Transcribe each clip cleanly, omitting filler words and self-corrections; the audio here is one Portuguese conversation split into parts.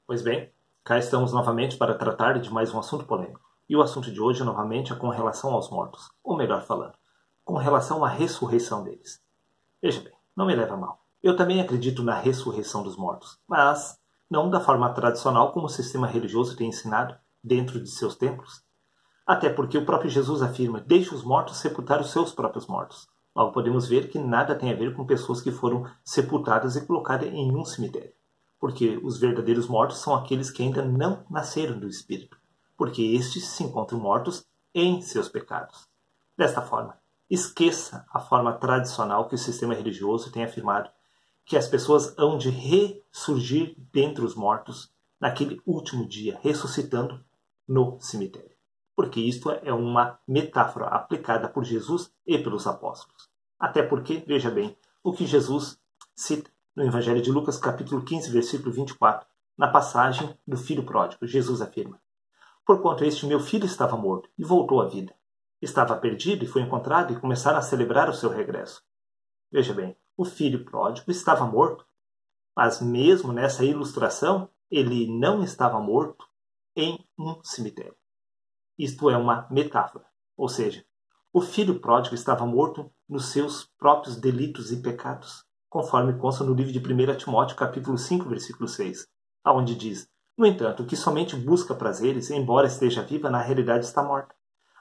Pois bem, cá estamos novamente para tratar de mais um assunto polêmico. E o assunto de hoje, novamente, é com relação aos mortos. Ou melhor falando, com relação à ressurreição deles. Veja bem, não me leva a mal. Eu também acredito na ressurreição dos mortos, mas não da forma tradicional como o sistema religioso tem ensinado dentro de seus templos. Até porque o próprio Jesus afirma: deixe os mortos sepultar os seus próprios mortos. Logo podemos ver que nada tem a ver com pessoas que foram sepultadas e colocadas em um cemitério. Porque os verdadeiros mortos são aqueles que ainda não nasceram do Espírito, porque estes se encontram mortos em seus pecados. Desta forma, esqueça a forma tradicional que o sistema religioso tem afirmado, que as pessoas hão de ressurgir dentre os mortos naquele último dia, ressuscitando no cemitério. Porque isto é uma metáfora aplicada por Jesus e pelos apóstolos. Até porque, veja bem, o que Jesus cita no Evangelho de Lucas, capítulo 15, versículo 24, na passagem do filho pródigo, Jesus afirma: porquanto este meu filho estava morto e voltou à vida. Estava perdido e foi encontrado e começaram a celebrar o seu regresso. Veja bem, o filho pródigo estava morto, mas mesmo nessa ilustração, ele não estava morto em um cemitério. Isto é uma metáfora, ou seja, o filho pródigo estava morto nos seus próprios delitos e pecados, conforme consta no livro de 1 Timóteo, capítulo 5, versículo 6, aonde diz: no entanto, o que somente busca prazeres, embora esteja viva, na realidade está morta.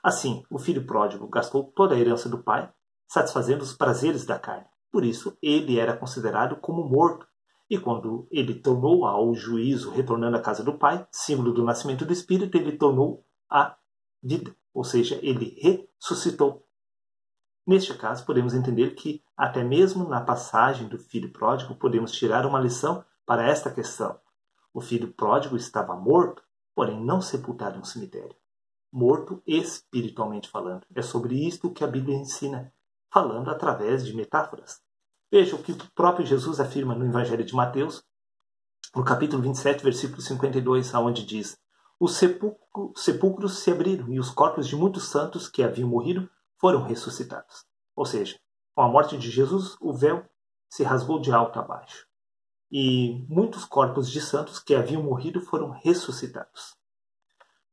Assim, o filho pródigo gastou toda a herança do pai, satisfazendo os prazeres da carne. Por isso, ele era considerado como morto. E quando ele tornou ao juízo, retornando à casa do pai, símbolo do nascimento do Espírito, ele tornou a vida, ou seja, ele ressuscitou. Neste caso, podemos entender que, até mesmo na passagem do filho pródigo, podemos tirar uma lição para esta questão. O filho pródigo estava morto, porém não sepultado em um cemitério. Morto espiritualmente falando. É sobre isto que a Bíblia ensina, falando através de metáforas. Veja o que o próprio Jesus afirma no Evangelho de Mateus, no capítulo 27, versículo 52, onde diz: os sepulcros se abriram e os corpos de muitos santos que haviam morrido foram ressuscitados. Ou seja, com a morte de Jesus, o véu se rasgou de alto a baixo. E muitos corpos de santos que haviam morrido foram ressuscitados.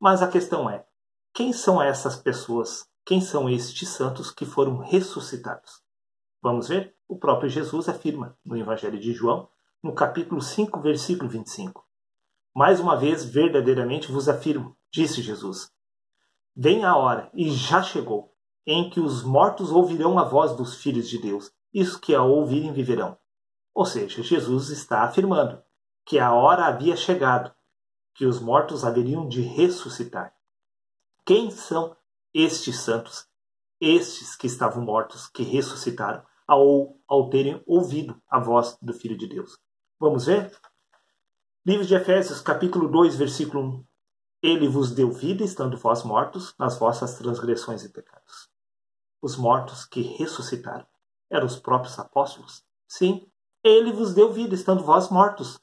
Mas a questão é, quem são essas pessoas? Quem são estes santos que foram ressuscitados? Vamos ver? O próprio Jesus afirma no Evangelho de João, no capítulo 5, versículo 25. Mais uma vez, verdadeiramente vos afirmo, disse Jesus: vem a hora, e já chegou, em que os mortos ouvirão a voz dos filhos de Deus, isso que a ouvirem viverão. Ou seja, Jesus está afirmando que a hora havia chegado, que os mortos haveriam de ressuscitar. Quem são estes santos, estes que estavam mortos, que ressuscitaram ao terem ouvido a voz do Filho de Deus? Vamos ver? Livro de Efésios, capítulo 2, versículo 1. Ele vos deu vida, estando vós mortos nas vossas transgressões e pecados. Os mortos que ressuscitaram eram os próprios apóstolos? Sim, ele vos deu vida, estando vós mortos.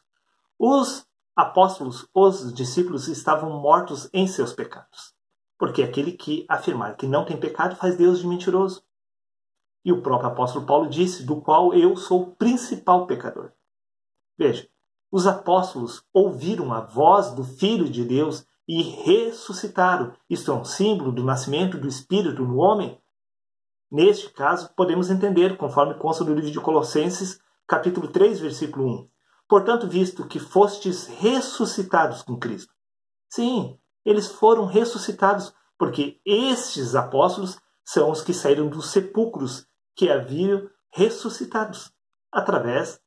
Os apóstolos, os discípulos, estavam mortos em seus pecados. Porque aquele que afirmar que não tem pecado faz Deus de mentiroso. E o próprio apóstolo Paulo disse, do qual eu sou o principal pecador. Veja, os apóstolos ouviram a voz do Filho de Deus e ressuscitaram. Isto é um símbolo do nascimento do Espírito no homem. Neste caso, podemos entender, conforme consta no livro de Colossenses, capítulo 3, versículo 1. Portanto, visto que fostes ressuscitados com Cristo. Sim, eles foram ressuscitados, porque estes apóstolos são os que saíram dos sepulcros que haviam ressuscitados, através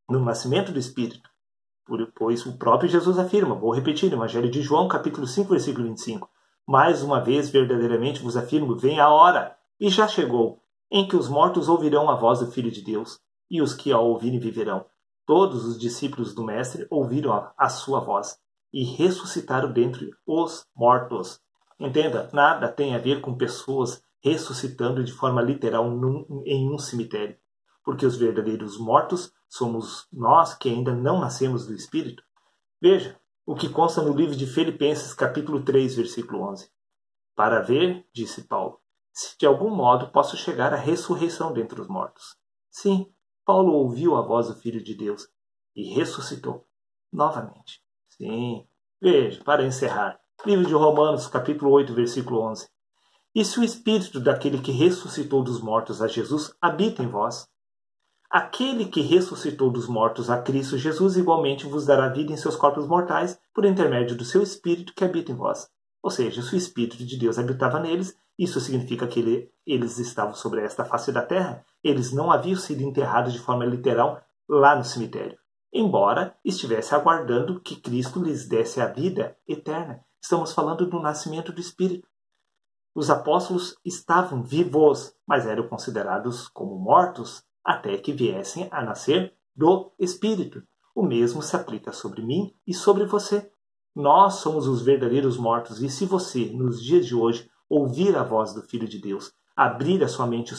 do nascimento do Espírito. Pois o próprio Jesus afirma, vou repetir, no Evangelho de João, capítulo 5, versículo 25. Mais uma vez, verdadeiramente vos afirmo, vem a hora, e já chegou, em que os mortos ouvirão a voz do Filho de Deus, e os que a ouvirem viverão. Todos os discípulos do Mestre ouviram a sua voz, e ressuscitaram dentre os mortos. Entenda, nada tem a ver com pessoas ressuscitando de forma literal em um cemitério. Porque os verdadeiros mortos somos nós que ainda não nascemos do Espírito. Veja o que consta no livro de Filipenses, capítulo 3, versículo 11. Para ver, disse Paulo, se de algum modo posso chegar à ressurreição dentre os mortos. Sim, Paulo ouviu a voz do Filho de Deus e ressuscitou novamente. Sim. Veja, para encerrar, livro de Romanos, capítulo 8, versículo 11. E se o Espírito daquele que ressuscitou dos mortos a Jesus habita em vós, aquele que ressuscitou dos mortos a Cristo Jesus igualmente vos dará vida em seus corpos mortais por intermédio do seu Espírito que habita em vós. Ou seja, se o Espírito de Deus habitava neles, isso significa que eles estavam sobre esta face da terra. Eles não haviam sido enterrados de forma literal lá no cemitério, embora estivesse aguardando que Cristo lhes desse a vida eterna. Estamos falando do nascimento do Espírito. Os apóstolos estavam vivos, mas eram considerados como mortos até que viessem a nascer do Espírito. O mesmo se aplica sobre mim e sobre você. Nós somos os verdadeiros mortos, e se você, nos dias de hoje, ouvir a voz do Filho de Deus, abrir a sua mente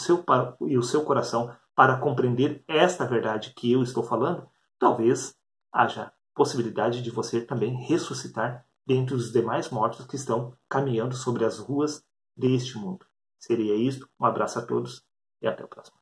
e o seu coração para compreender esta verdade que eu estou falando, talvez haja possibilidade de você também ressuscitar dentre os demais mortos que estão caminhando sobre as ruas deste mundo. Seria isto. Um abraço a todos e até o próximo.